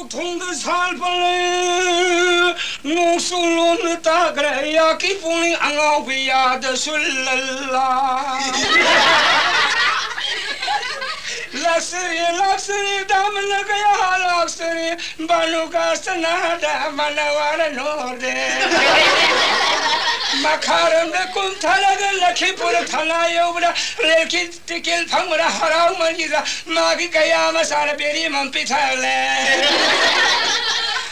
통도 살벌레 농술론 따그래야 기분이 앙아위야드 술랄라 락스리 담나가야 락스리 발루가스나다 만나와라 노데 마카름데 꿈탈라가 라키포르 탈라요브라 렐키 티킬 방무라 하라우만기자 마기가야 마사라베리 맘피탈레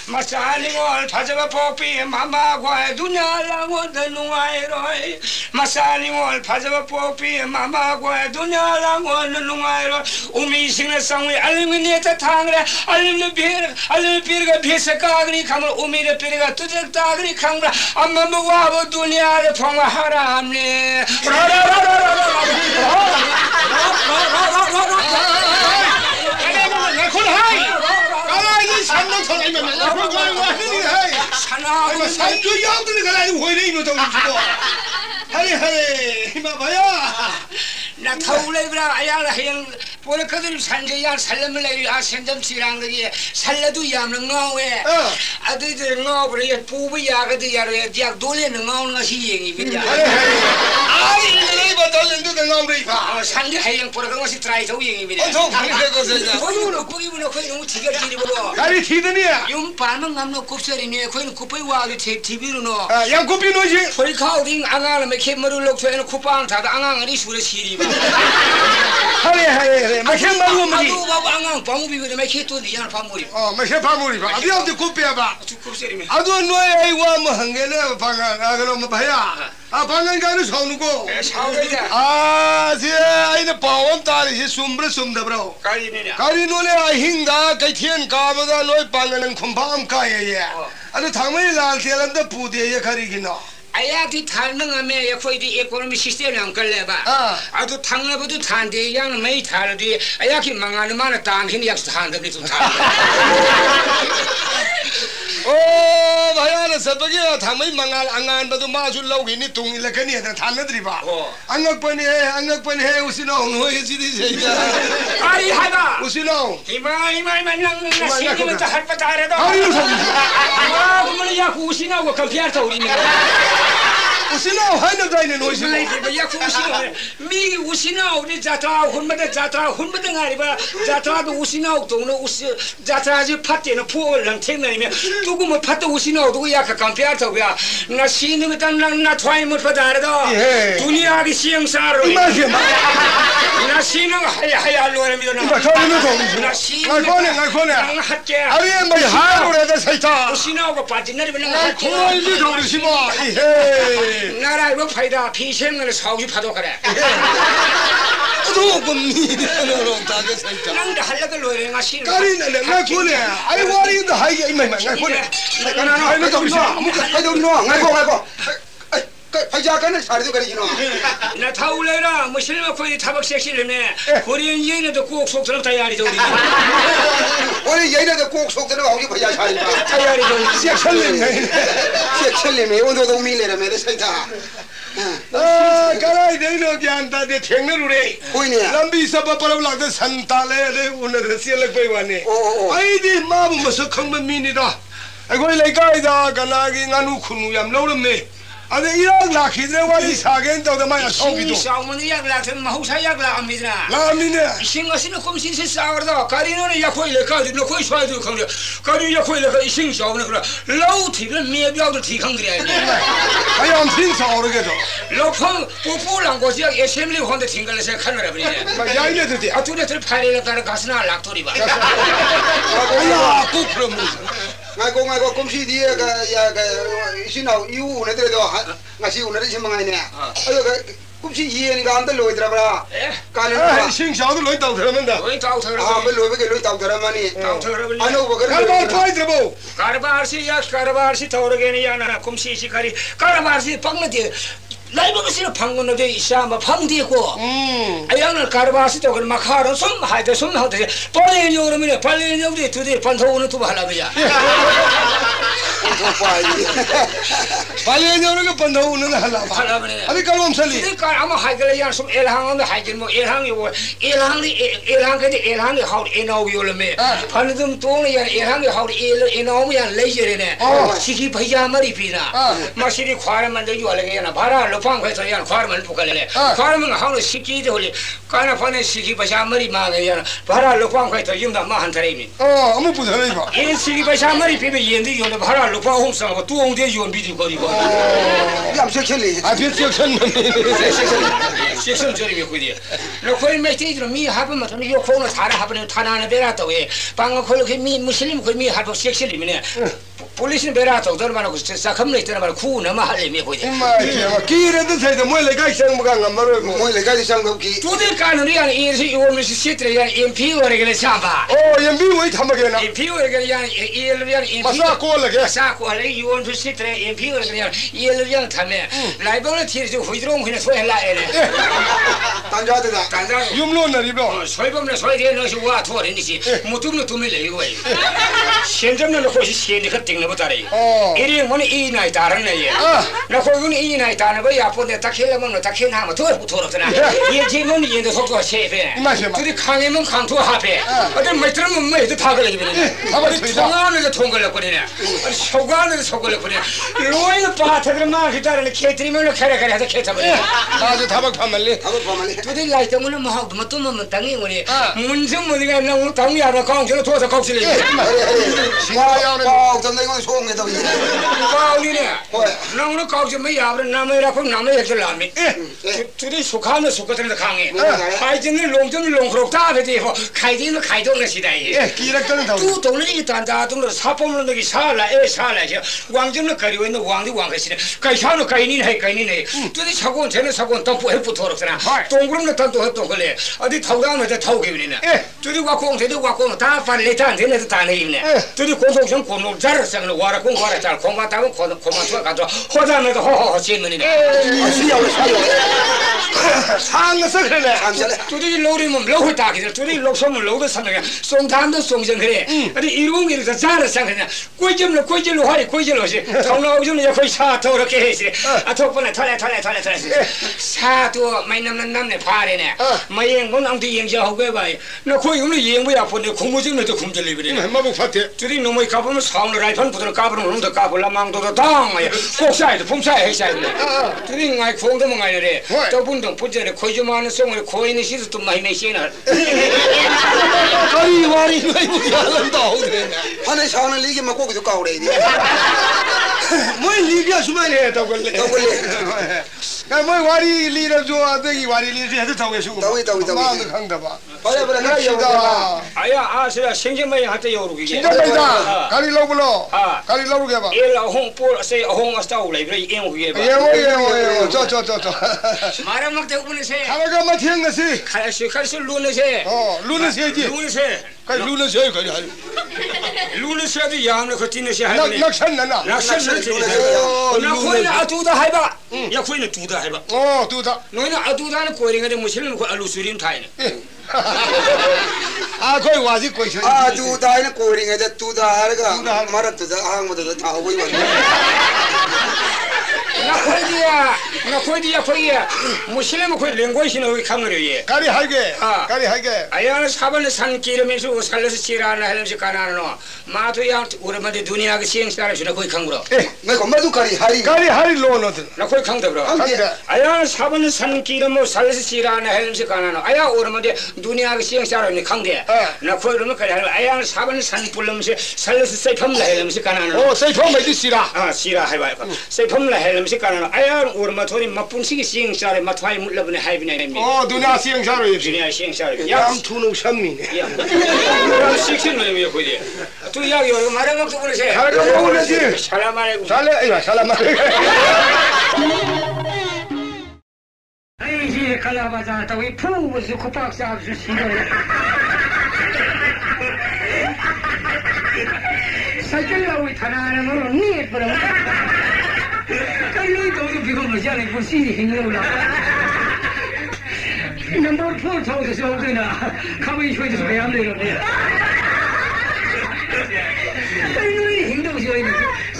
마사링월 파자바 포피 마마과 두냐랑원데 누아이로이 마사링월 파자바 포피 마마과 두냐랑원데 누아이로 우미싱나 상위 알미니타 탕레 알미비르가 비스카그니 카물 우미르 비르가 투적다그니 캉라 암마무와보 두냐르 통하람니 산도 터나이면 나 그거 해. 산아, 산도 양들이 가라니 회래 이노 더 주고. 하리 이마 봐야. 나 타올레브라 아야라 해양 보레 그들 산제야 살렘을 아 sen점 지랑들이 살려도 야는 거에 아들들 거버려 부부야 그들 야래 약 돌리는 거는 것이 얘기입니다. 아이 이거 돌린도 나오래 봐. 산제 해양 보레 그런 것이 트라이 저 얘기입니다. 저 방에 거서. 거기는 거기 너무 지겹지리고. 가리 티드니야. 용 반은 남는 곱살이네. 거기는 곱이 와도 TV로 넣어. 양 곱이 넣지. 소리카우딩 앙앙을 메케머를 놓고에는 곱방 다도 앙앙을 수를 시리바. 하리 마켓 말고 뭐지? 아도 바보 앙앙 방우비거든 메케 또 니야 방우리. 마켓 방울이 봐. 어디 곱이야 봐. 곱살이네. 아도 너의 와 뭐 한게네 방아 그럼 봐야. 아 방안 가는 사오고. 사오이다. 아, 제 아이네 바원 딸이 숨브레 숨다브로. 가리네냐. 가리노네 아hin다 가이티엔 가보다 너의 방안은 콤밤 가예예. 아도 당연히 날때란다 부대에 가리기노. 아야디 탈능하면 여코이디 이코노미 시스템을 안 걸려봐. 아도 탕나부도 탄데 양 메이 탈디 아야키 망하는 만은 당신이 약속 한다니 좀 탈. 바야는 서버기야 당연히 망할 안간봐도 마줄라고 이니 동일라 그니야 탄나들이 봐. 안각번이 해 우시노 호이지디 제가. 아리 하다. 우시노. 이마 나 신경을 다 할 바다 알아도. 아유 아 그러면 야 우시나고 컴피아터 우리는. 우시노 하는 다이는 우시노. 야 우시노 미 우시노 우리 자타 혼마다 아리바 자타도 우시노 동네 우시 자타지 파티는 포를 탱내면 누구 뭐 파트 우시노 누구 약간 컴피아터야. 나 신경을 나 트라이 못 받아 알아도. 두니아기 시행사로. 나 신경 하야 로에 미도나. 나 신경. 나코네. 할게. 아니 뭐 하루래다 살다. 우시노고 빠진나리면 할게. 코이지 도르시 봐. 예. 나라 이거 파이다 피생을 사오지 파도 그래. 조금 너는 다게 살다. 난데 할래가 로에 나 신경. 까리네 나코네. 아이 와리도 하이게 이마 나코네. 아이는 도르시. 아이도 너. 나고. 파자간을 사리도 그러지노. 나 타올레라 뭐 실마 코이 타박 섹시르네. 코리안 예네도 꼭 속처럼 다야리 저리. 우리 얘네들 꼭 속들어가 오기 파자 사리마. 다야리 저리. 섹철님이 오늘도 밀레라면 살다. 가라이 내는 게안다 내 탱내루래. 보이네. 람비 사바바람 락데 산탈레 오늘 시엘렉 베이와네. 아이디 마부 머서 컹면 미니다. 아이고 레가이다 가나기 나누 쿠누얌 노름네. 아니 이랑 라키드네 와이 사겐 저도마야 소비도. 싸우면 약락은 마우사 약락합니다. 라미네. 신가시는 꼼신시 싸우다 가리는 약호일레 가지고 거기 쏴도 강려. 가리 약호일레 가 이신 싸우는 그라. 라우티를 미야비하고 티강들이야. 아양 신사 오르게도. 로펑 뽀뽀랑 거지야 에셈리 혼데 팅갈래서 카메라 버리네. 막 야이네 드디. 아 둘이들 파리를 따라 가스나 락토리 봐. 아야 꼭 그럼. ngaiko komsi dia ka sinau iu ne de do ngasi unare chimanga ne ayo komsi ye ni ga anda loi dra bra 아, 신샤도 로이 타고 들어간다. 로이 타고 들어가. 아, 로이 게 로이 타고 들어가니. 아노 버거. 가르바르 파이 들어보. 가르바르시 야 가르바르시 타오르게니 야나 콤시시 가리 가르바르시 방나디 라이브가 방문어데 이샤마 방디고 아양을 가르바시 또 그 마카로 숨 하이데 숨 하데 빨리 요르미네 빨리 요르디 두디 반토우는 두 발라비야 발레녀는 그 번다우는 할라바. 할라바네. 아니 깔롬 살리. 그 아마 하이글이야 좀 엘항은 하이글 뭐 엘항이 엘항이 하우 에나우 요르메. 반좀 돈이야 엘항이 하우 에나우야 레이저네. 시기 바야마리 비나. 마시리 과르만도 요알게나 바라 로팡 회서야 과르만 부갈래. 과르만 하우 시기도 홀리. 까나 파네 시기 바야마리 마게야. 바라 로팡 회서 юм다 마한 타레미. 아무 부자네 봐. 이 시기 바야마리 비베 연디 요는 바라 로팡 홍상고 두옹대 요원 비디 거리고. 얌색hel리. 아 비석선 식선 저리 몇고디. 너코이 메시지로 미 하면 또 이거 코너 사라 하면 타나는 베라도 왜 방금 그렇게 미 무슬림 그미 하고 식실이면은 폴리스는 베라도 더만 그 사컴네 있잖아 구 너무 할래 메고디. 마이야 기르든 세도 뭐 내가 있는 뭐가 말로 뭐 내가 있는 기. 두들 까는 야 이르시 요면 시트야 임피오르게 참바. 연비 왜 담아게나. 임피오르게 야 이르야 임피. 마사 콜라게. 사코래 요원 시트에 임피오르게 야 이르야 참에. 라이벌을 티르지 호이드롱 그냥 소헬라에네. 단자드다. 단자. юм로나 리로. 소이범네 소이데 너시 와 토르니시. 무tumno tumile 이거. 현점는 거시 시니 같은 거 따래. 이리 뭐니 이 나이 다르네. 나 거기는 이 나이 다는 거 야폰데 딱힐라면 딱힐나면 더 부터럽잖아. 이 지금 이제 속도 셰페. 둘이 강에면 강토 하페. 어디 메트르면 메트 타글이 버리네. 통안에서 통글려 버리네. 소관에서 소글려 버리네. 로이는 바타들 막 기다리는 캐트리면 캐레캐레 해서 캐쳐 버리네. 아주 타박 파말리. 둘이 라이 때문에 뭐 하고 뭐 또뭐 당이 뭐니. 문좀 뭐니가 나 오늘 당이 알아 강제로 도와서 거기를. 좀 내가 소음에다 이제. 가오리네. 나 오늘 가오지 뭐 야브는 남이라고 남의 얘기를 하미. 둘이 속하면 속거든요 강에. 하이진은 롱전은 롱크로 다 되고 가이디는 가이동의 시대에. 기락전은 다. 두 동네 이 단다동으로 사범을 너기 살라 에 살라죠. 왕점을 가리고 있는 왕디 왕가시네. 가이샤는 가이닌 해 가이닌 해. 둘이 사고는 쟤는 사고는 덤프 해부 토록잖아. 동그름도 단도 했던 걸래. 어디 타고가면 타오게 되네. 둘이 와공 되도 와공 다 팔레탄 되네도 다 내입네. 둘이 고속성 고노 자르상을 와라 공 와라 잘 공만 타고 고만 투가 가서 호자면도 호호호 신문이네. 시야로 상에서 그래. 둘이 로리면 로을 따기들 둘이 록소면 로도 사는 송탄도 송정 그래. 아니 일공일에서 자르상 그냥 꼴질로 하리 꼴질로지. 통로오줌 이제 거의 사토 이렇게 해지. 아 덕분에 털래. 사도 많이 남네 파래네. 마행 건 아무도 영자하고 해봐. 나 거기 오늘 영부야 보내 공무집에도 굶질리 그래. 마복 파티. 둘이 너무 가보면 사우는 라이펀 부드러 까부는 놈도 까불라 망도도 당마야. 꼭사이도 폼사이 해사이네. 둘이 나이 공도 뭐 가이래. 또 분동 부전에 거의 좀 하는 성을 거인의 시도 좀 많이 내시나. 아이 와리 왜 무기한다 그래. 하는 샤는 리기 막 고기도 까오래. 뭐 리비아 수만해 더걸래. 뭐 와리 리를 좋아하더니 와리 리를 해도 타고 싶고. 마음도 강다 봐. 바라바라 아야 아세야 생전마이 한테 요르기. 진짜다. 가리로 불러. 가리로 게 봐. 일 홍볼 세 홍아스타오 레브레 이용게 봐. 예오. 저. 말아먹 대고는세. 하나가 마 튀었네. 칼시 루네세. 루네세지. 루네세. 루네세 가리. 루네세도 야는 그 뒤네세 하네. 낙산나나. 낙산을 나 코이는 아두다 해봐. 야 코이는 두다 해봐. 두다. 너희는 아두다는 코이링에 무실은 그 알루수림 타이네. 아 거기 와지 거기. 두다는 코이링에 두다 하르가 말은 두다 항모도 다 오고 있네. 나 코이디야 코이야 무실은 그 랭고이시는 우리 카메라에. 가리 하게. 아야 사번에 산 기름에서 살려서 지라나 하면서 가나노. 마토야 우리만데 두니아가 시행사라시나 거기 강구로. 내가 마도 가리 하리 로너든. 나 거기 강다 그러. 아야 사번에 산 기름을 살려서 지라나 하면서 가나노. 아야 우리만데 두니아가 시행사라니 강대. 나 거기 그러면 그래. 아야 사번에 산 불러면서 살려서 세품라 하면서 가나노. 세품 어디 시라. 시라 해봐. 세품라 하면서 가나노. 아야 우리만 돈이 맛분식이 시행사래 맛화이 물러보네 하이비네. 두니아 시행사로. 두니아 시행사래. 양 투는 샴미네. 야. 식신을 왜 거기. 또 이야기 요 말하면 또 그러세. 가가 먹으려지. 살라말레고. 살라말레고. 아이지 칼라바자 또이 푸우스 코박사 주시는. 사실라고 타나는 니 그럼. kalluitoon bigoon siya kung sinihingaw lang. Number 4 taon kasi ako na kami siya sa bayam nila. Ay, hindi daw siya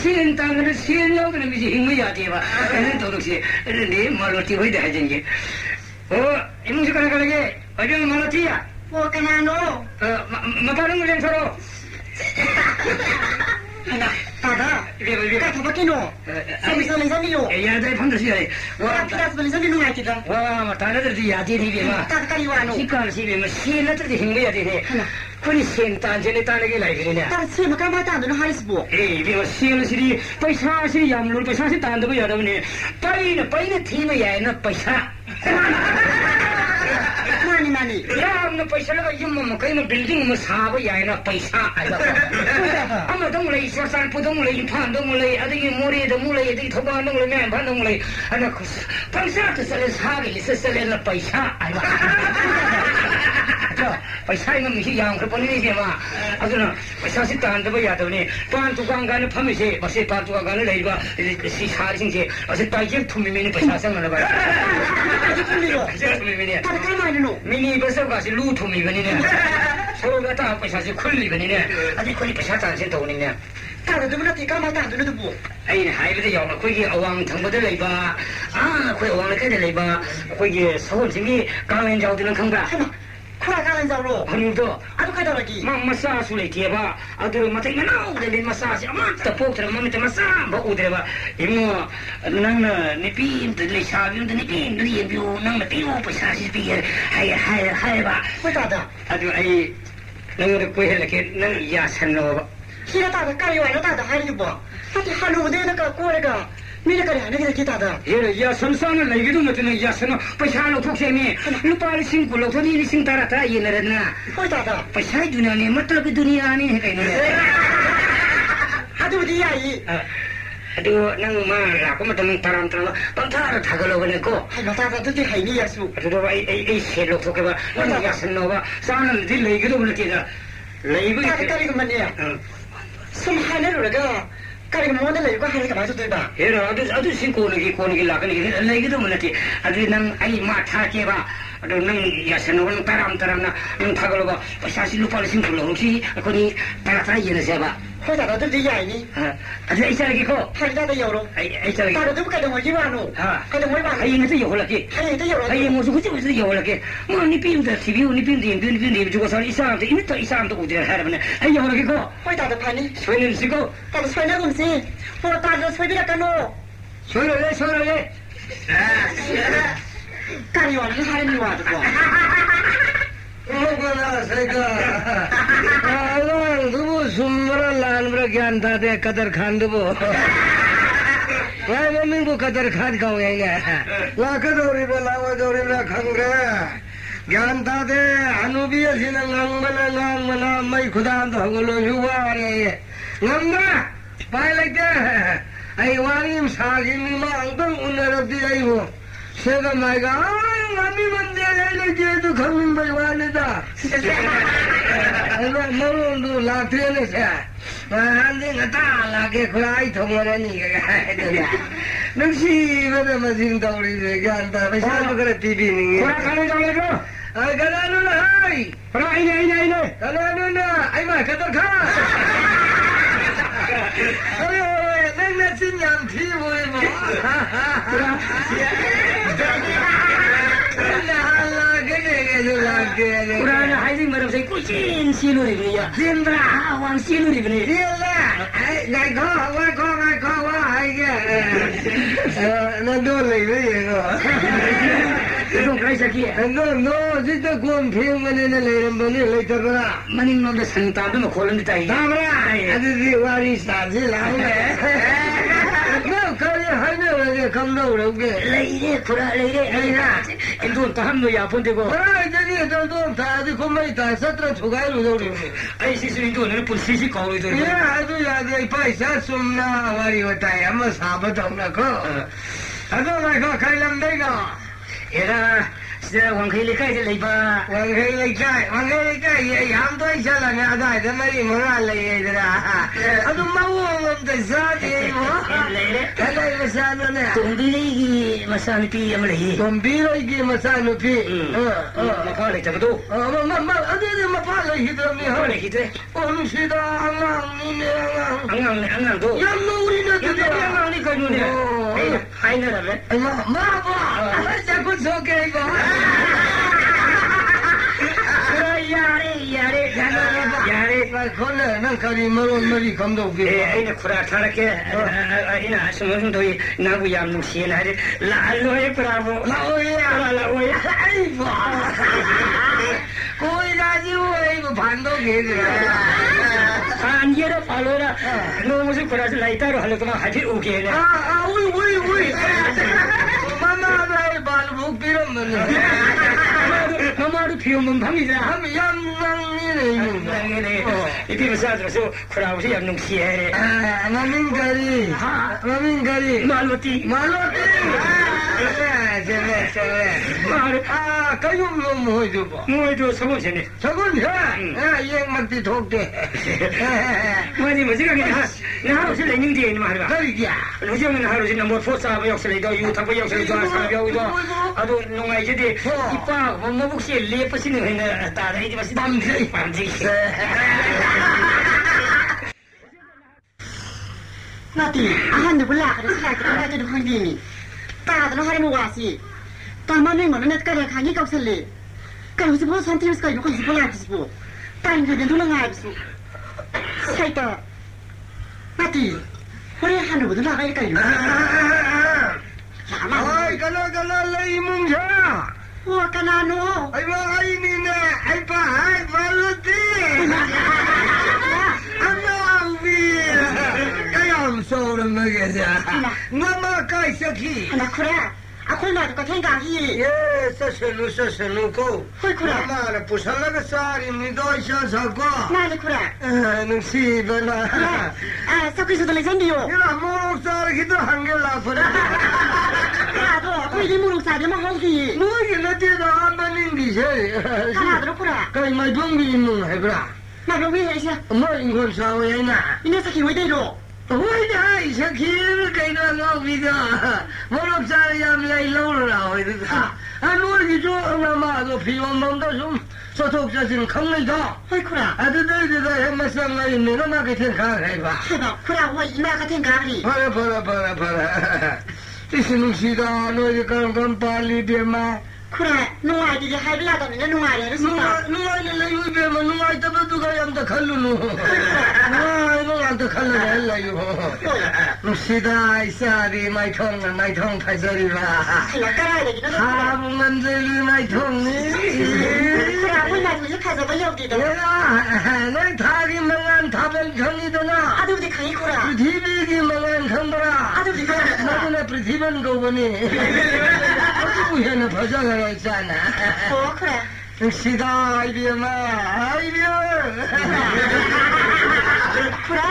先当个先要的那么些行为呀，对吧？人都是你马路机会的还真的。你们是干那个？我叫马路机呀。我干那喏。马大人人说了。大大，干什么给喏？什么时候来上你哟？哎呀，在碰到谁嘞？我平常是不是你弄来的？我当然是呀，对对嘛。大大干你玩喏？你干什么嘛？先那这个行为呀，对对。可你先当真的当那个来的呢？但是嘛，干嘛当的那还是不？哎，别说先了是的，白茶是养路，白茶是当的不要的呢。白呢听没呀？那白茶。哪里？呀，那白茶那个一么跟那 building 么差不呀？那白茶哎呀。俺们东来说山不东来，盘东来，啊这个木来的木来，这个头发东来，面盘东来，啊那白茶这是差的，是那白茶哎呀。白菜那么些养可不能那些嘛，啊这呢，白菜是当的不呀？对不对？搬土刚刚的盘没些，不是搬土刚刚的来个，是差的些些，而是带进土里面的白菜生了吧？土里头，土里面的。他是干嘛的喽？明明不是个是路土里面的呢，所以个大白菜是困里面的呢，啊这困里白菜长些多的呢。当的怎么那地干嘛当的那都不？哎，还不得要了，回去往城不得来吧？啊，回往那开的来吧？回去收什么钢链胶的能看吧？快干了，走喽！很多，啊，都看到了的。妈杀出来贴吧，啊，对了，妈这个闹的嘞，妈杀去，妈这包着了，妈这妈杀不对吧？因为那个你比的嘞，下边的你比的也比我那个比我不下去比，还吧？为啥的？啊，就哎，那个跪下来给那个压成了吧？现在大的干完了，大的还有不？他的还路的那个过那个。没那个那个给打的，也身上的那个都没得那也身了，不下了头前面，你把你辛苦了，他你辛打了他也那人呐，会打的，不下就那你没得个都你啊你还那个，还对不对呀？姨，aduh nang marah ko matang taram bang tar thagalo bane ko hai mata ta te hai ni yasu aduh ai selo to ke ba nang yasan no ba sana di legi do bane ke da legi ka ka ko mane ya subhanallah ga kali mo na lagi ko hari ka ba to ba hero aduh sin ko ni la ka ni legi do bane ti aduh nang ai ma tha ke ba aduh nang yasan no taram na nang thagalo ba pasasi lupa sin ko lo si ko ni tara yena se ba 会打到这里来呢？这一下给扣，还打的有了，一下给，打的都不该等我一万喽，该等我一万，还应该是有了给，还应该有了，还我说我就是有了给，妈你别的提别你别的，就我说一上的，因为这一上都的还的呢，还有了给扣，会打的盘呢，吹的是够，打的吹那东西，我打的吹不了干喽，吹了嘞，干一万你还你万的不？ज्ञान था दे कदर खान दबो भाई मम्मी को कदर खान कहेंगे ला कदौरी बोला वो दौरी ना खंगे ज्ञान था दे अनुबी ऐसी ना ngang mana मैं खुदा तो हगलो युवा रे ngamma पाए लगते आई वारीम सागिम मांग तो उन्हें रद्दी आई वो सेगा मायगा mami mandi ले जे तो खमिन बैवाने था अरे मरों तो लाते ले से Andi ngata lagi kulai thongora ni ga nungsi bade mazing tauri de ganta pesa kare tv ni kora kare jale ko galanu na hai kora ine galanu na ai ma kadar kha अरे नन्ना सिंह थी वो पुराना हाइजिंग मरम से कुछ सिलो रे भैया जिंद्रा वांग सिलो रे भैया येला गाय खो वा हाइ के न दो ले ये तो कैसा किया नो जित कोन फिल्म ने ले बने ले तबरा मनिंग नो दे संता तो खोलन दे दामरा अदि दिवारी साजी लाउ नो करे हने लगे कम दो रोगे ले पुरा ले इंदो तहम नो यापन देखो अरे जनी तो था दि को मैं था 17 छुगाई लो दो ऐसी से इंदो ने पुलिस से कॉल दो ये आदो याद है पैसा सुनना वारी होता है हम साबत हम को अदो मैं को कलम देगा era 是往开里盖的来吧？往开里盖也养多下了，俺在这没么来的啦。都没我们的啥的来了啥的呢？东边的嘛山里也没来。东边的嘛山里嘛跑来这么多。对，嘛跑来一个没好。跑来一个。我们去到安安多。养老的那个养老的干什么的？还那了没？妈爸，这不错给吧？可能那可以没理看到的。哎，那苦了，他那个，那什么东西，那个养东西那的，老爷不拉不，老爷，哎不，我家就我一个盘都给的。你也跑了，我是过来是来带了，还还是 OK 的。喂，妈妈来把路给我们了。妈妈都陪我们旁边的，他们养你嘞，你别啥子时候，过来我是养东西的。我们家里，马路地。该用了么会做不？我做什么钱呢？也没得偷的。我你们这个你还是来年的嘛对吧？对呀。如今呢还是那么复杂，不要是来到有，他不要是抓啥标的，啊都弄来这的，一般我们不是来不是那个打的，一般是放弃。那对，俺都不拉，可是拉个俺这都很低迷，打的那还没瓦西，打嘛没么那个人看你搞成嘞，搞是不穿 T 恤，搞是不拉是不，打一个人都能挨不住，猜的，那对，我连俺都不能拉个一个人。哎，干那来梦想。我干那喏。哎妈，哎你呢？哎爸了的。收了没个噻？我妈该下去。那可能，可能那个天干去。耶，十路狗。会可能。妈的，不是那个啥的，你到小啥个？哪里可能？能吃不啦？啥鬼说的来真的哟？你那木龙啥的，去到汉个拉不啦？哪个？我一木龙啥的嘛好的。我现在知道俺们领的些。哪个可能？该买东西弄还不啦？那边为啥？我应该稍微呢。你那是去为对喽？我的小气给那老逼的，我老家也来老了，我这个，我去做那嘛做皮王忙到说头这是坑来的，会哭了，对，还没上来，没那么个天干来吧？是的，哭了，我一那个天干里。跑了，这是弄西的，我就刚把里边嘛。可能弄爱的还不拉到那弄爱的，是吧？弄爱的来一边嘛，弄爱的不都该让他看了喽？弄爱的看了来哟。弄西的啥的买通拍这里吧。是了，干来的那个。他们这里买通呢。是啊，我那就是看着我要的的。那他的门安他们坑里的呢？对不对？坑一哭了。TV的门安坑不啦？对不对？那不是TV够不呢？不现在跑上来站呢。我哭了。是的，哎呀妈，哎呀！哭了。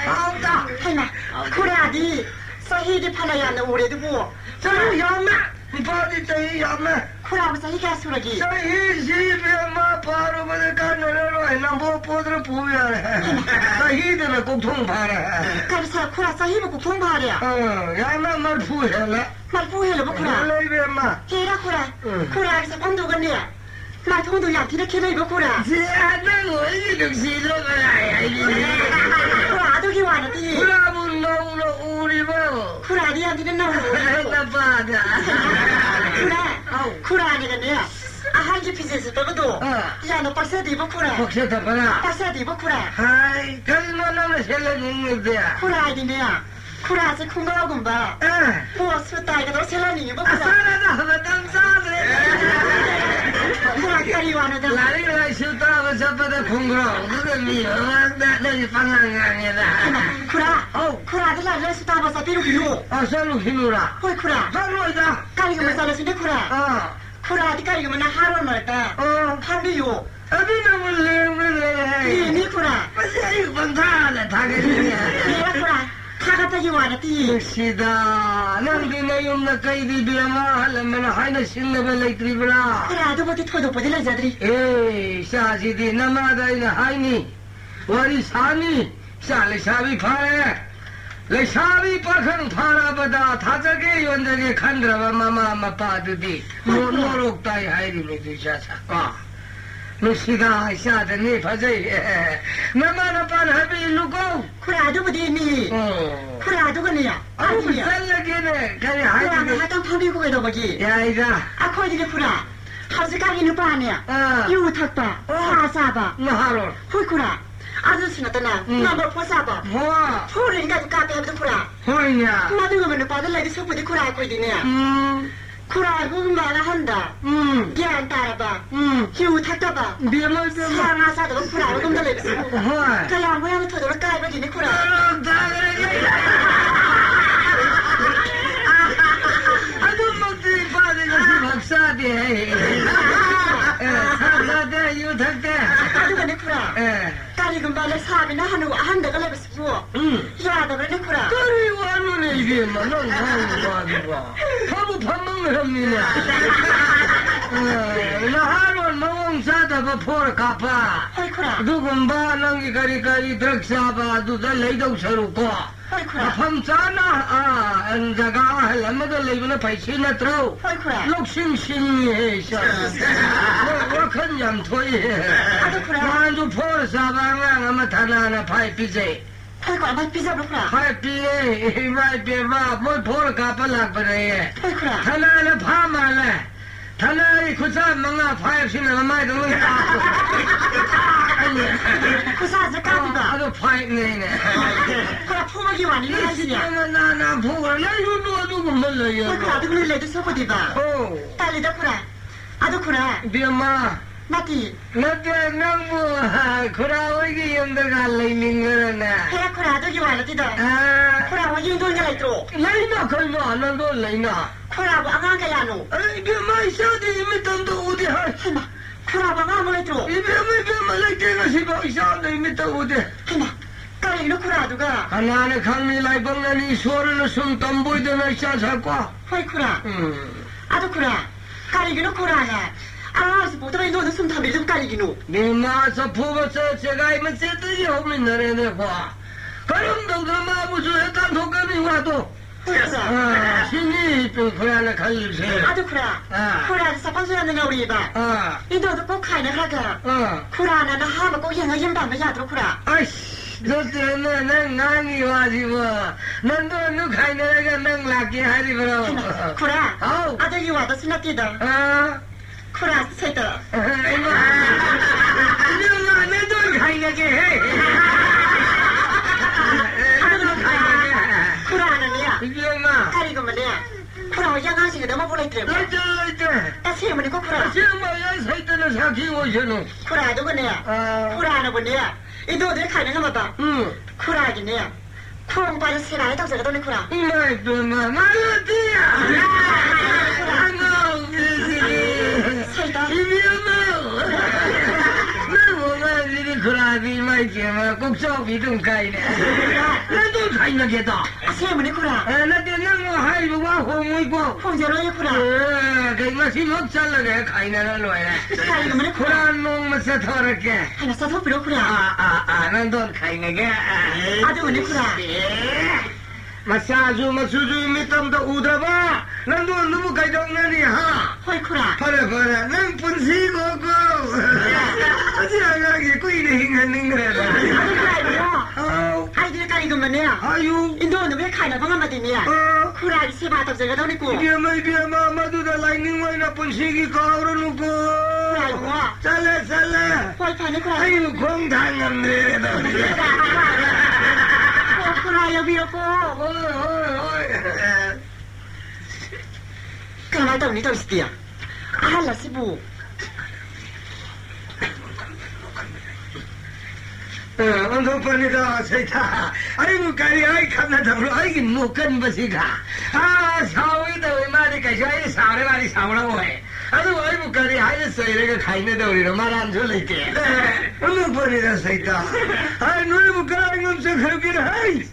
好的。哎妈，哭了的，所以的怕那样的无聊的不？这样嘛，你把的这样嘛。哭了，我所以该说了的。所以是别嘛，怕了不得干了了，那不得不要了。所以的那共同怕了。干啥？哭了，所以不共同怕的。让那么不下了。那不下了不哭了。那边嘛。嘿啦哭了，哭了是光头个呢。那通都养起来看到一个哭了。是啊，那我一定是这个来呀。哇，都给完了的。哭了不弄了屋里吧。哭了的养起来弄了。那爸的。哭了那个呢。还有平时是多不多？养了8岁地不哭了。8岁的不啦？8岁地不哭了。嗨，跟我那么些人弄的。哭了的呢。哭了是哭老公吧？我是带个到车了你不哭了。算了，那我当啥子？哭了可以完了的。哪里来修大个小把的空空，这个米那就放干干的。哭了，哭了，这来是大把啥比如哭。山路去路了。会哭了。山路的。干一个么啥了？现在哭了。哭了，你干一个么那哈罗么的？哈里有。你那么累不累？你哭了。不是有问他了，他给你。你哭了。 타가타기 와라티 시다 낭디네 용나 까이디 비야마 할라메나 하이나 신나베 레이트리브라 그래 아도보디 토도보디 라자드리 에이 샤지디 나마다이나 하이니 와리 사니 샤레샤비 파레 레샤비 파칸 파라바다 타자게 연자게 칸드라바 마마 마파드디 노록다이 하이리메 두샤사 루시가 샤드니 파제이 나마나 파나비 루고 그래 아도보디 니 그래 아도가니야 아니야 살라게네 가리 하이디 하던 펑비고가 너버기 야이가 아코이디게 쿠라 하즈가기는 빠냐 유탁바 사사바 나하로 호이쿠라 아저씨나타나 나뭐 포사바 뭐 포르니까 까베도 쿠라 호이냐 나도가면 빠들라디 소포디 쿠라 코이디네 쿠라 그말을 한다 기안 따라봐 유탁바바 비말도 사나사도 쿠라 그금달레스 호이 그냥 모양을 터도록 까베기네 쿠라 박사대 사사대 유탁대 아도가네 쿠라 까리금 발레 사비나 한다가 레베스 부어 야다가네 쿠라 그리 와누네 이게 뭐는 하고 파부 판망을 합니다 나하론 마왕사다가 포르 카파 호이쿠라 누군 바랑이 가리가리 드럭사바 두다 레이동 서루고 호이쿠라 팜자나 안자가 할라마가 레이브나 파이시나 트로 호이쿠라 록싱싱이 샤 와칸 얌토이 아도쿠라 만주 포르 사바가 아마 타나나 파이피제 호이쿠라 마이 피자로쿠라 파이피에 마이피마 뭐 포르 카팔락 버레 호이쿠라 타나나 파마래 타나이 쿠사 망아 파이피나 마이 동네 구사즈 까비바 아도 파이네네 그라 푸먹이 와니 나시야 나나 보고 나 이거 누구 몰라요 호이쿠라 아도쿠라 레드 소포디바 오 딸리다 쿠라 아도쿠라 비엄마 나티 나도 너무 그라오기 연대가 레이밍을 헤라 쿠라 아도기 와라티다 아 쿠라 와yin 돈가 라이트로 레이나 걸로 안 한도 레이나 쿠라 뭐 아가가 야노 아이 비엄마 이사디 미탄도 어디 하 헤마 쿠라 뭐 아가 몰라이트로 비엄마 레이가 시바 이사디 미탄 어디 헤마 까리노 쿠라 아도가 하나는 강미 라이방나니 소리는 숨 덤보이더나 샤사과 호이쿠라 아도쿠라 까리기노 쿠라가 아스 보더라 너는 숨 담비 좀 까리기노 니마서 부버서 제가 이면 세드지 없는 날에네 봐 그럼 너가 무슨 했단 독감이 와도 호이쿠라 신이 또 그야나 갈리세 아도쿠라 쿠라가 사판소야는 우리 봐 이도도 꼭 가이나 하가 쿠라는 하면 꼭 영어 연방을 야도록 쿠라 아이씨 너 때문에 난 낭이 와지고 난도 너 가이나가 난 락게 하리 그럼 쿠라 아도기 와도 스나티다 쿠라 세다 이거 내도 가이나게 해 쿠라는이야 이게 엄마 까리고만이야 쿠라 양아시가 너무 볼라이트래 라이트 따스해머니 꼭 쿠라 시엄마야 사이트는 사키 오셔노 쿠라 누구네야 쿠라는 뭐네야 이 너들 가능한 거봐 쿠라기네야 쿠랑 빠져 세라에 덕자가 너네 쿠라 이마이 뼈마 말라티야 아노 세다 이미엄마 나 뭐가 이리 쿠라비 마이 게마 꼭저비 좀 가이네 나도 가이나게다 세머니 쿠라 나 때는 뭐 하이고 와 홍이고 홍제로의 쿠라 그거 시먹 잘라게 가이나를 놓아야 까리고만이 쿠라 쿠란 놈마서 더럽게 하나 써서 빌어 쿠라 난돈 가이나게 아도원이 쿠라 마사주 미tam도 우다바 난도 누구 가이동나니 하 호이 쿠라 파라 난 분시고고 어디 안가게 꾸이네 hinga는 거야 아이들 까리고만이야 아유 인도는 왜 가이나 방한마디니야 쿠라기 세바 덕자가 너네 꾸 비야마 마두다 라이닝 와이나 분시기 가오르누고 잘래 호이 파네 쿠라 아유 공당함네 쿠라 여비였고 그럼 또 니도 있지야 아할라 시부 언더판이다 세타 아이고 가리 아이 칸나다로 아이기 못간 버시가 사오이다 왜 말이까 저희 사오래 말이 사오라고 해 아주 아이고 가리 아이랬어 이래가 가있는데 우리는 말 안 들릴게 언더판이다 세타 아이 노래 부끄러운 건 그렇게 하이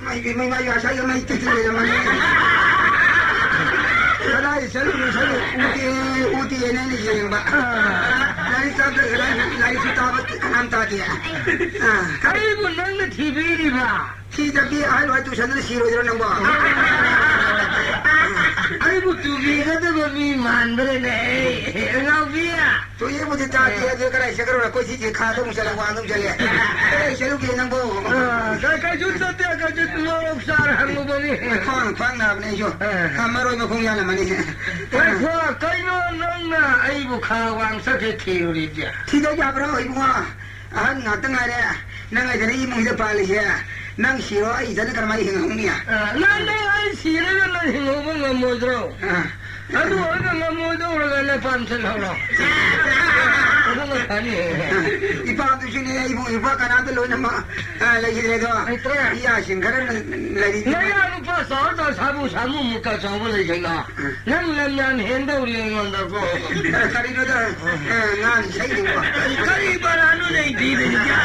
ไม่อยากใช้ก็ไม่ติดเลยมันก็ได้ใช้อุติเนี่ยนี่ยังบ้าไล่สับไล่สุดท้ายน้ำตาเดียใครบุญนั่งในทีวีดีป่ะที่จะกี่ไอ้ไว้ตุฉันจะซีโร่เดียวนั่งบ้าไอ้บุตรบีก็จะมีมันไปเลยเราบีอ่ะตัวยังบุตรจ่าเดียเดียวก็ได้เชื่อกันว่าคนที่จะฆ่าต้องจะระวังต้องจะเลี้ยเชื่อลูกยังนั่งบ้าก็จุดสัตย์ก็จุดโลกสารหังบุรีฟังนะเนี่ยชัวทำมาโรยมาคงยังมันนี่แต่พอใครโน่นนั่งนะไอ้บุคาวางสักทีอยู่ดีจ้ะที่จะจับเราไอ้บัวนั่งตั้งไงเนี่ยนั่งไงจะได้มึงจะไปเลยเชียนั่งชีโร่ไอ้จะได้กันมาหิ้งหงเนี่ยนั่งไอ้ชีโร่นั่งหิ้งหงมึงงมุดเราแล้วดูไอ้งมุดเราเลยฟังเสียงเราอีป้าตัวชิ้นนี้อีป้ากันนั่งตัวนู้นมาอะไรกินเลยตัวอีอาชิงกันเลยดิเนี่ยลูกป้าสอนตัวสามุมุกสาวเลยใช่ไหมนั่งเห็นตัวเรื่องมันตัวก็คาริโนตัวงานใช่ดีกว่าคาริบารานุเลยดีเลยจ้ะ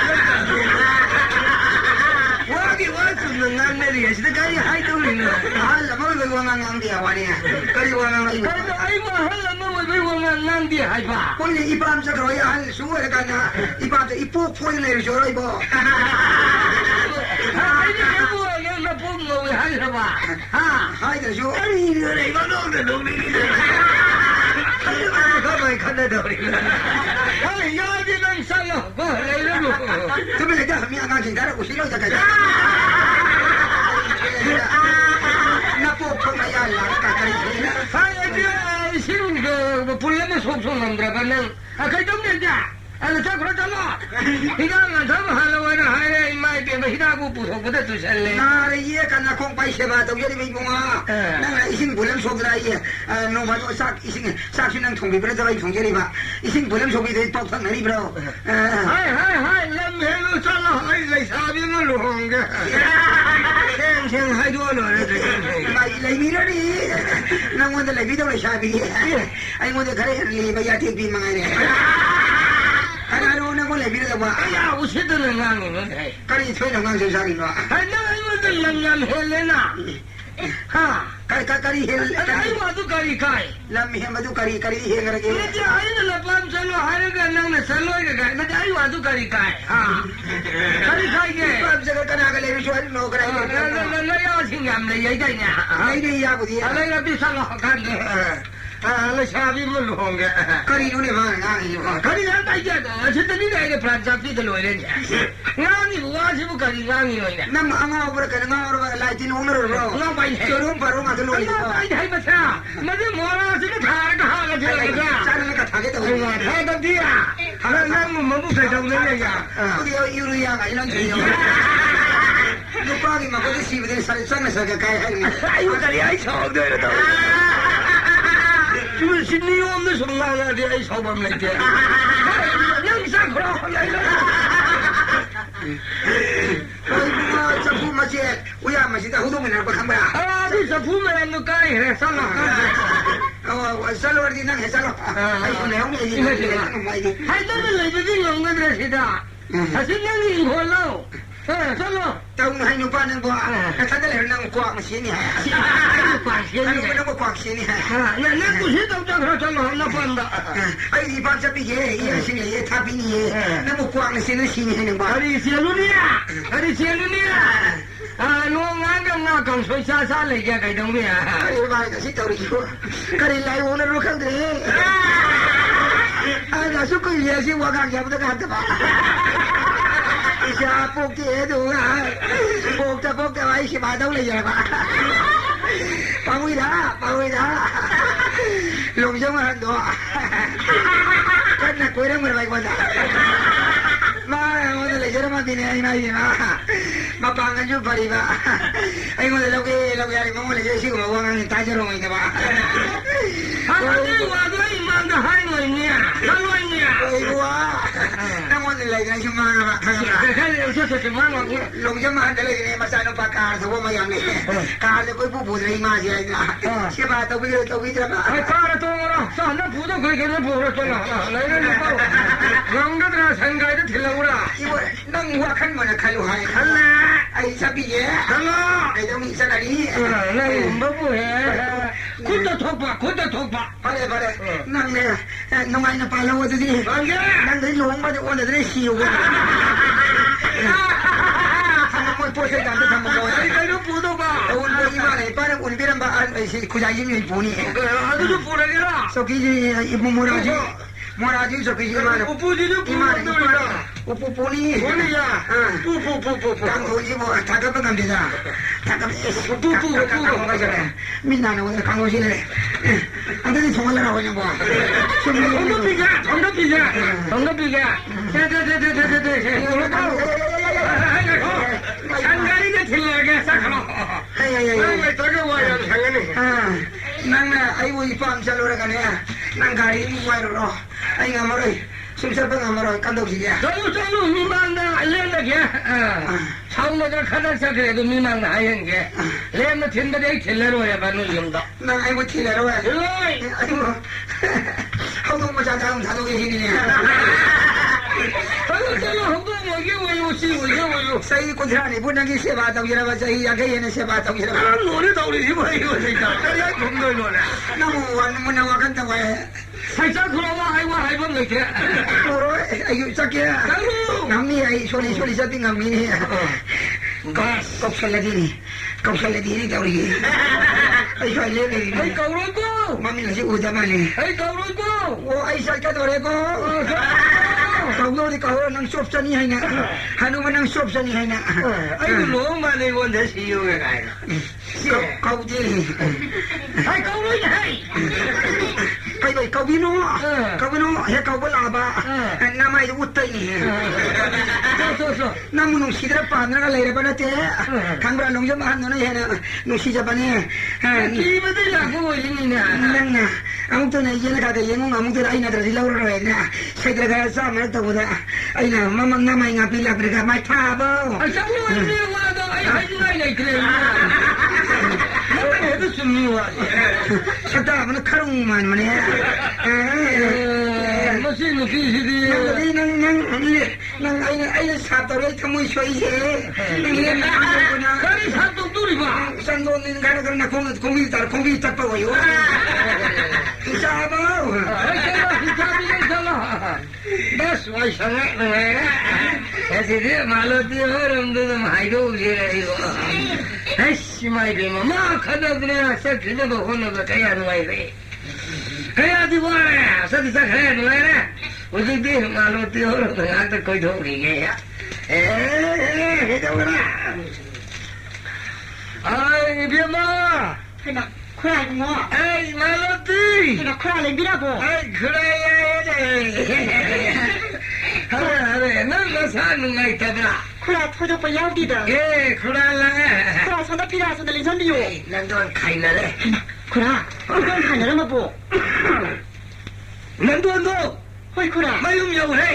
ว่าสุดงานเนี่ยสิแต่ใครให้ตัวนี้นะแล้วมันเป็นว่างานเดียววะเนี่ยใครว่างานอะไรไอ้มาฮัลแล้วมันเป็นว่างานเดียวให้ป่ะคนนี้อีปามสักร้อยฮัลสู้อะไรกันนะอีปามจะอีพวกพูดเลยช่วยบ่ไอ้เนี่ยพวกยังมาพูดงงให้หรือเปล่าให้แต่ช่วยไอ้อะไรก็ต้องเดินลงนี่ก็ไม่ขัดได้เลยไอ้ยาดีนั่งสั่งก็เลยลูกจะไม่ได้จะมีอาการจริงแต่เราอุศิโร่จะกันนับพวกคนไม่ยากหลังกันกันเลยไอ้เดี๋ยวสิ่งก็พูดแล้วไม่สมสมน้ำตาบ้านนั้นใครต้องเดินจ้ะอะไรสักคนจะมาที่นั่งกันทำฮัลโหลนะให้ไม่เป็นไม่ได้กูพูดก็ได้ตุเชลเลยน่าเรียกกันนะคงไปเชื่อต้องยังไม่bungaนั่งอีสิ่งพูดแล้วสมได้โน้ตว่าสักอีสิ่งสักสิ่งนั่งทงไปเป็นอะไรทงเจริญบ้าอีสิ่งพูดแล้วสมได้ตอกฟังนี่บรอให้แล้วเมื่อรู้จักแล้วให้เลยสาบีมันรู้งกันเช่นให้ดูหน่อยไม่เลยมีแล้วดินั่งวันเดียวเลยพี่ต้องเลยสาบีไอ้วันเดียวเขาเรียกเลยไม่อยากที่พี่มังไงเนี่ยขณะนู้นนั่งคนเลยพี่เลยว่าไอ้ยาอุศิตเลยงานนี่มั้งใครช่วยนั่งงานเสียสารีเนาะไอ้นั่งไอ้มันเป็นงานเฮเลน่ะใครเฮลไอ้มาดูใครลำเฮมาดูใครเฮงอะไรกันเนี่ยไอ้นั่นละปั๊มสโลหายกันนั่งเนี่ยสโลยกันนั่นไอ้มาดูใครแก่ปั๊มสโลกันอะไรเลยช่วยโนกันนั่นยาสิ่งยามเลยยัยใจเนี่ยไอ้นี่ยาบุตรีอะไรก็พิสโลกันเนี่ยแล้วชาบีมันรู้งกันคดีนู้นเนี่ยงานอยู่คดีนั้นได้ยังฉันจะนี่ได้พลังจับที่ตลอดเลยเนี่ยงานนี่ว่าสิบุคดีงานนี่เลยเนี่ยน้ำงาบริการงาบริการไล่ที่นู้นเลยหรองาไปเจอรุ่งปารุ่งมาตลอดเลยไปให้มาช้าไม่ได้หมอแล้วสิก็ถ่ายก็หากันเจอเลยจ้าฉันนั่นก็ถ่ายได้ตัวถ่ายตั้งที่อ่ะแล้วนั่งมันบุกใส่ตรงนี้เลยจ้าเดี๋ยวยูริยาไงนั่นเดียวลูกป้าที่มาก็จะซีบเดี๋ยวสั่งมาสักใครให้ไอ้บุคดีไอ้ชอบด้วยนะตัว就是你我们说哪来的爱烧饭来的？能啥可能来了？这铺嘛些，我呀嘛是在好多门那不看吧？你这铺门都改了，啥了？我啥了的那还啥了？还有两个的，还那个来的用个的是的，还是两个火炉。啥了？到我们还有半年不？他这里那个光些呢？光些呢？那个光些呢？那不是都叫他叫老那办的？哎，一般这边也是也他比你那么光些的些呢能吧？你写路呢？你写路呢？我俺跟俺刚说下山来家该东西啊！哎呀妈，这是道理说，可你来我那路看的。那是个也是我刚也不得干的吧？下ปลูกที่ดูนะปลูกจะไว้สิบาทต้องเลยยังไงปังวิดาลงช่องมันตัวกันนักคุยเรื่องอะไรกันนะมาวันนี้เลยจะมาที่ไหนมาปังกันจุดปริบ้าไอ้คนเราเกอะไรมั่งวันนี้จะชิวมาว่ากันตายจะลงอีกบ้าฮัลโหลว่าด้วยมันจะให้เงินเนี่ยแล้วเงินเนี่ยไอ้บัวนั่งวันนี้เลยกัน ไงชั่วโมงละทางละ แค่เดี๋ยวจะถึงมาหรอก ลงจะมาแต่เลยมาใส่นปากาสวมาอย่างนี้กาจะคุยผู้ผู้ใจมาใช่ไหมใช่ป่ะตัววิจารณ์ ไอ้ข้าตัวเราสอนนักผู้ต้องเคยกันผู้เราตัวเราเลยนะเขาลองก็จะสังเกตถึงเราละ อีว่านั่งหัวขันมันใครรู้ให้ขันละไอ้สับปีเย่ขันละไอ้ต้องมีสักอะไรนั่งบ่ผู้เห็นคุณจะทุบปะคุณจะทุบปะพอเลยนั่งเนี่ยน้องไอ้น่ะไปแล้วว่าจะดีนั่งได้หลงมาจะอ้วนจะได้หิวทำมันพูดใช่กันจะทำมันเลยไอ้ลูกผู้ต้องปะอุ่นไปยี่มาเลยป้าเนี่ยอุ่นไปนั่งบ้านไอ้สิคุยยิ่งยิ่งปูนี่ಅದು ಪೂರಗಿರ ಸೊಕಿಜಿ ಇಬ್ಬು ಮೊರಾಜಿ ಸೊಕಿಜಿ ಮಾಡು ಉಪ್ಪು ಜಿದು ಉಪ್ಪು ಪೂನಿ ಪೂನಿಯ ಪೂ ಕಂಗ್ ಹೋಗಿ ತಗಪ ಕಂಡಿದ ತಗಪ ಉಪ್ಪು ಮಿನ್ನಾನ ಒಂದು ಕಂಗ್ ಹೋಗಿಲೆ ಅದನ್ನ ಸೋಮಲ್ಲ ಹೋಗಿ ಬಾ tonga 상가리가 틀려게 sakalo ai tagawa야 상가니 nang ai wo ipam chalora kane nang gari ni wai ro ai ngamaroi sumsar pa ngamaroi kandok siya 저도 미망나 알레게 차우나가 카다사 그래도 미망나 아yen게 레나 텐다데 텔레로야 바는 용다 nang ai wo tilero ai wo 하도 뭐 자장 자도 계시니 सही कुछ नहीं बुना की सेवा तो ये रहा सही आगे ये ने सेवा तो ये रहा लोने तो उड़ी ही भाई वो नहीं था क्या घूम गए लोने ना वो वन मुन्ना वकन तो है सच्चा खुलावा है बन लेके और आयु सके नमी आई सोली सती नमी नहीं कौशल दी नहीं तो ये ऐसा ले गई ऐ कौरो को मम्मी ने उदा माने ऐ कौरो को वो ऐसा क्या तो रे को कौरो दी कौरो नंग शॉप से नहीं है ना हनुमान नंग शॉप से नहीं है ना ऐ लोग माने वो ने सीओ के गाय कौदी ऐ कौरो है भाई कौबिनो है कौबला बा ना मैं उत्तर नहीं है so ना मुनु सीधे पानी का ले रहे बना ते कंगरा लोग जब हम दोनों है ना नुसी जब बने की बदल लागू हुई नहीं ना नंगा हम तो नहीं ये लगा दे ये मुंगा मुझे आई ना तो दिला उड़ रहे ना शायद लगा ऐसा मैं तो बोला आई ना मम्मा ना मैं यहाँ पिला पिला मैं था बो अच्छा वो नहीं हुआ तो आई नहीं करे मैं तो सुनी हुआ छता मन खरूं मान मने मशीन की सीधी नंग आई सात और एक मुई सोई है ये ना करी सात तो दूरी बा संगों ने गाना करना कोंगी तक पे वही हो साहब बस वही संगे ऐसे दे मालूती हो रंग तो माइको उसे रही हो ऐसी माइके माँ खाना अपने सब चीज़ें बहुने बताया नुआई कया दीवार सदी तक है नुआई उसे दे मालूती हो रंग तो यहाँ तक कोई धोखी गया आई बिमा ना खुरा ngõ ai मालूती ना खुरा ले बिना बो ai खुरा अरे नंगा सानु नहीं तबला खुरा थोड़ा पयाव दी दा ए खुरा ला खुरा संदा पिरा संदा लिंसन दियो नंदोन खाई ना ले खुरा नंदोन खाई ना मा बो नंदोन दो होय खुरा मायुम यो है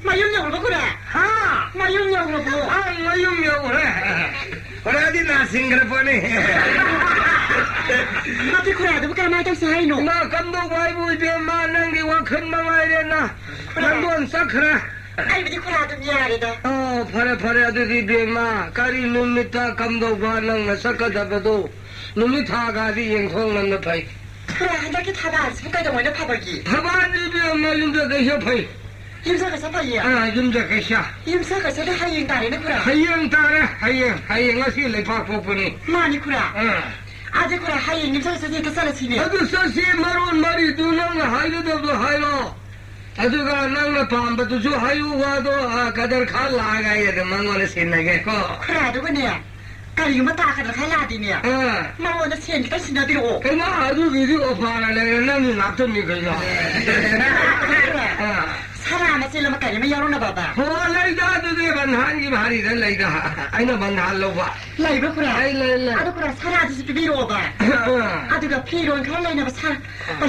मायुम यो बो खुरा हाँ मायुम यो बो मायुम यो है खुरा दी ना सिंगर पने Tapi kurang tu bukan macam saya no. Na kandung bayi bu dia mana ngi wakan mama dia na. Nandon sakra. Ai budi kurang tu biar dah. Oh, pare adu di dia ma. Kari numita kandung banang na sakada bedo. Numita gadi yang kong nan pai. Kurang hendak kita habis bukan dah mana pabagi. Habis dia ma yunda kesha pai. Yumsa kesha pai ya. Yunda kesha. Yumsa kesha dah hayang tari ni kurang. Hayang ngasih lepak popuni. Mana kurang? आज कुरा हाय निम्सा से के साले छिने अदु ससी मरुन मरि दुनंग हाइलो दबलो हाइलो अदुगा नंग पाम बतु जो हायु वादो कदर खा लागाय द मंगोले सिनगे को कुरा दु बने करि मता कदर खा लादि ने मंगोले सिन त सिन दिरो केमा अदु गिदि ओफारा ले नंग नातो नि गयो सारा न सिल म करि म यारो न बाबा हो लै दा दु दे बन 반한이 말이 될 레이다 아이나 반한 봐 레이브 그래 레이 아도 그래 살아서 비비로 봐 아도가 피로는 갈래나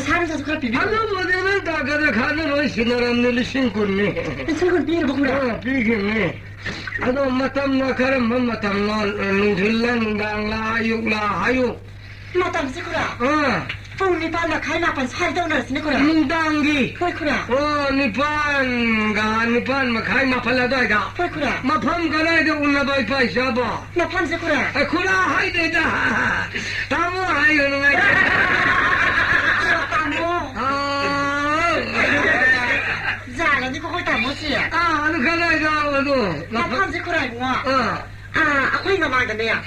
살면서 그래 비비로 아도 뭐는 다 그래 가는 신나람들 신군니 신군 비로 그래 비기니 아도 마탐나 가름 마탐나 눈들란 강라 육라 하유 마탐 그래 뽕니 반나 갈나pan 살다우나 스니코라 문당기 그래 니판 마카이 마팔라다이다 그래 마팜 가라이다 운나바이 파이샤바 마팜 그래 그라 하이데다 타모 하이는 타모 자라 니 그거 다 뭐지야 아도 가라이다 아도 마팜 그래 뭐 아코이 나마다네야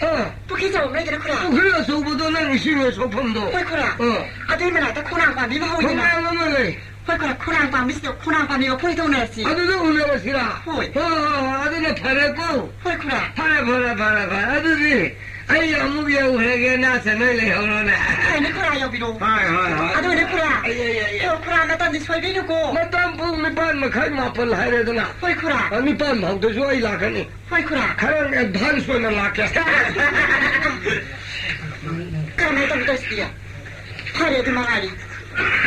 부키자 오메들 그래 그래 소보도는 신의 소품도 그래 아들만 다 코랑바 미마 하고 있나 그래 코랑바 미스도 코랑바 미마 포이도네시 아들도 올라가시라 호이 아들은 파래고 그래 파래 아들이 아이 아무비야 우해게 나서는 레오로네 아니 그래 여비로 아들은 그래 그래 나한테 설비누고 나단 부미 반 마카이 마팔 하이레드나 그래 아니 반 방도 좋아이 라카니 그래 가랑 반스는 라카 그러면 좀 더시야 파래도 망아리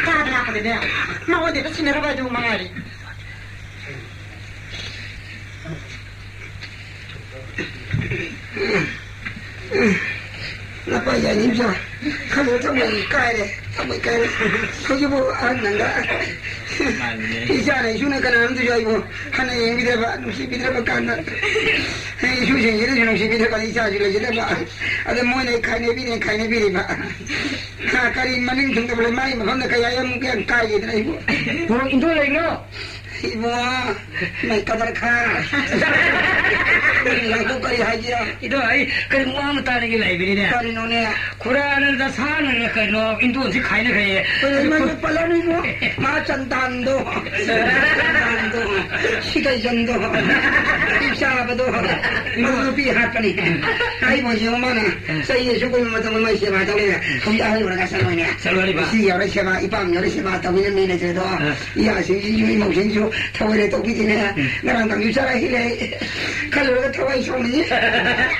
다들 아프네 나 어디도 지내려가지고 망아리 나빠야 님자 가면 정말 까이래 정말 까이래 거기 뭐 안난다 이자네 휴네 가는 남도 아이고 하나에 믿어봐 누시 믿어봐 간다 휴신 이런 누시 믿어봐 이자줄래 믿어봐 아들 뭐네 카네 비리 봐 가까리 만능 정도로 많이 먹는다 가야 그냥 까이더라 이거 뭐 인도에 있나 이모아 나 까다르카 나도 까리 하지야 이도 아이 그 뭐하면 따는 게 라이브리네 까리 노네 쿠라는 다 사는 거 인도지 가이네 가예 얼마나 빨라니 뭐 마찬단도 시가전도 입사바도 모두 비하더니 아이 보시오만은 세계 조금만 더 많이 세 봐도래 거기 아이로 가서 노네 살와리 봐 시야로 세 봐, 이밤 요리 세 봐, 더위는 미네 저도 이야 생기 유이 목생주 타워에 똑기지네 나랑 당 유사라 히레 칼로가 타와이 쇼니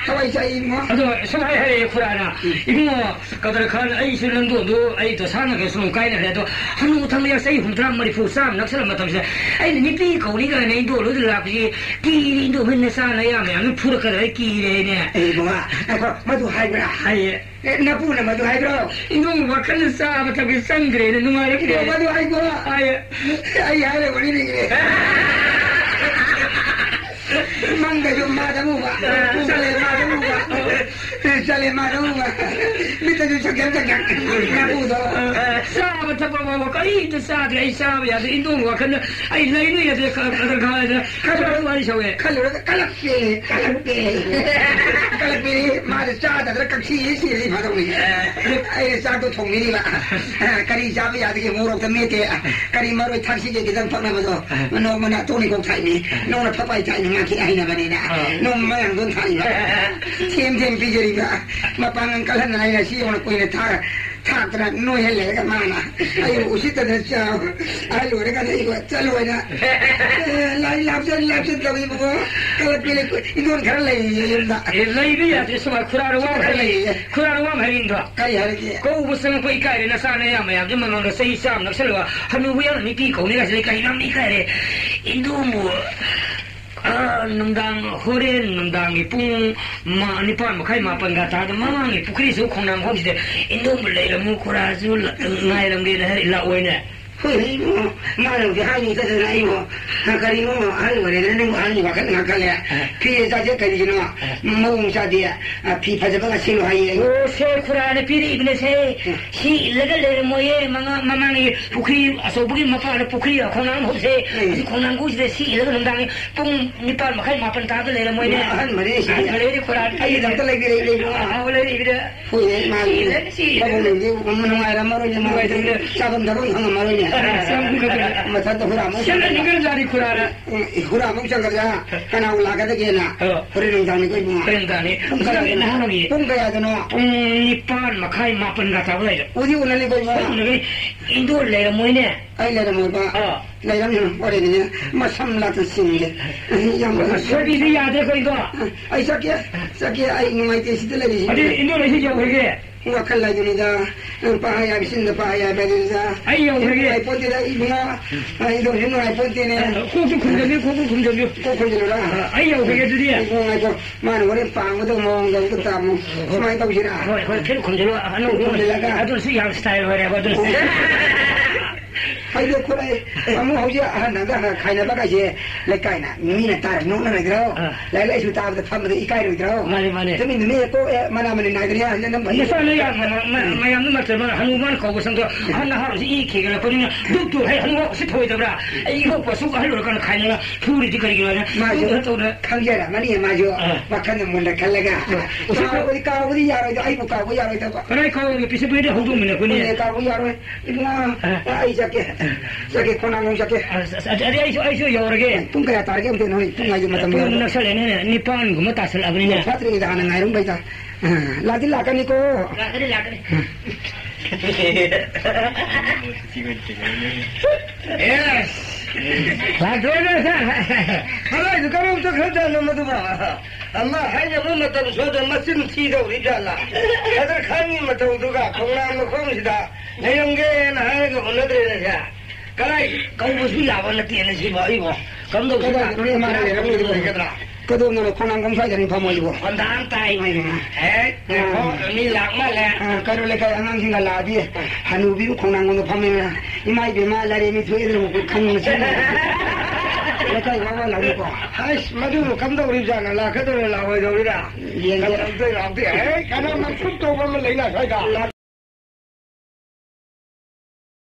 타와이 사이 뭐 아도 스마이하리 쿠라나 이거 가들 칸 아이 실런도 너 아이 더 사는 게 숨을 가이네 그래도 한국 당리야 세이 훔트란 머리 푸삼 낚시를 맡으면서 아이 니피 거리가 내 인도 로들 라지 끼리도 맨날 사나야 면 푸르카다 끼리네 에이 뭐야 아고 마도 하이브라 아이 나쁘나 마도 하이브라 인도 와칸 사바 타기 상그레는 누마야 그래 마도 하이고 아이 하이래 버리네 그래 망가 좀 맞아보고 잘해 맞아보고 밑에 좀 잠깐 나보다 사바 타고 거의 사드레 사바야 인도 와칸 아이 레이누야 돼 가서 와리 셔에 칼로가 깔락게 마드 짜다 그렇게 시시 받아오니 아이 짜도 통미리 봐 까리 잡아야 되게 모르겠다 메테 까리 마루 택시게 기장 파나봐도 너무나 돈이 꼭 타이니 너무나 파파이 타이니 마키 아이나 바니나 너무나 돈 타이니 팀 비저리가 마빵은 깔한 나이나 시오나 꼬이네 타트라 노헬레가 많아 아유 우시다는 자 아유 내가 이거 잘로이나 라이 랍션 저기 보고 그래 이건 갈래 연다 레이비야 됐어 쿠라로 와 말인다 가이 하지 고 무슨 거 이까이나 사내야 마야 좀 만나서 세이삼 낚시를 하누부야 니피 거기가 세니까 이남 이까이래 인도 뭐 nung horen nung ipung ma nipan makai mapan gata ma ngi pukri su khonang khom de indom le la mu khura zu ngai ram ge la oine hui mo ma lo ge hai ni ta nai mo ha kari mo ai wo le ne ai ni ba kan nga kan le pi sa je kan ji no mo sa dia pi pha je ba si lo hai o se khura ne pi ri ibne se si le le mo ye ma ngi pukri aso pukri ma pa pukri khonang ho se khonang gu de si le nung dang pung nipan makai mapan ta le mo ne han ma re si le khura ai da ta le ge le mo ha le ibne hui ma ni ba mo le ji mo ngai ra ma ro ni ma sa dam da ro hang ma ro ni ꯃꯊꯟꯇ ꯍꯨꯔꯥꯃꯨꯛ ꯆꯪꯒꯗ꯭ꯔꯥ ꯀꯅꯥ ꯂꯥꯛꯀꯗꯒꯦꯅ ꯍꯣꯔꯦꯟ ꯅꯨꯡꯗꯥꯡꯅꯤ ꯀꯣꯏ ꯄꯨꯡ ꯀꯌꯥꯗꯅꯣ ꯄꯨꯡ 9 ꯃꯈꯥꯏ 8ꯒ ꯇꯥꯕ ꯂꯩꯔꯦ 우디 오늘이 거야 인도 레모이네 아이래라 뭐가 레이라면 어린이냐 뭐 삼라도 싱게 서비스 야들 거이고 아이 사키야 아이 이마이 테시들레리 어디 인도네시아 그게 wakalla junida pahaya bisinda pahaya bedisa ayo 그게 ai ponte da ibuga ai do hino ai ponte ne 고구 kumjabio ayo 그게 드디어 ibuga ko man wore pangdo monga ko tamu smai tawsira 거기 계속 kumjabio 아들 시야 스타일 그래 아들 ai do korai amu hoji naga khaina baga je lekaina mina tar no na gro la la isu ta da pham da ikai ro gro mane tumi ne ko mana mane na gria ne nam ne sa le ya mayam na ma hanuman ko go sangdo hanna ha 이 기계가 버리면 뚝뚝 해 하는 거 싶어 있더라 이거 벌써 하려고 하는 카이나 둘이 지거리기 말이야 맞아 또 강제라 많이 맞아 막하는 몰라 갈래가 우리 까우리 야로 아이 못 까고 야로 다 그래 거 비슷비슷 호동이네 그니 까고 야로 이거 아이 자게 코나는 자게 아이쇼 여러게 뚱가야 따르게 되는 너 뚱가지 맞다 뭐 낚살에네 니pan 거 맞다슬 아버니네 파트리가 하는 나이름 바이다 라딜 라카니고 라카니 하나 가면서 그러잖아 모두 봐 엄마 하냐 못 맞다고 저도 맞으면 티도 있잖아 애들 강이 맞다고 누가 공나무 공시다 내용계는 하나가 올라들어야 돼 그래 거기서 야반을 뛰는 집어 이거 감독 우리 말을 여러분이 모르겠더라 그도 너는 공항 공사장이 파모이고 건담 따이 에 밀락말래 가로레가 안앙신가 라디 한우비로 공항으로 파면 이마이 비말라리미 소리를 먹고 칸는 거 내가 이거 나오고 아이씨 마두 감독 우리잖아 라 그도 나와요 우리라 얘가 안 돼. 가나 막 툭 떠보면 내가 살까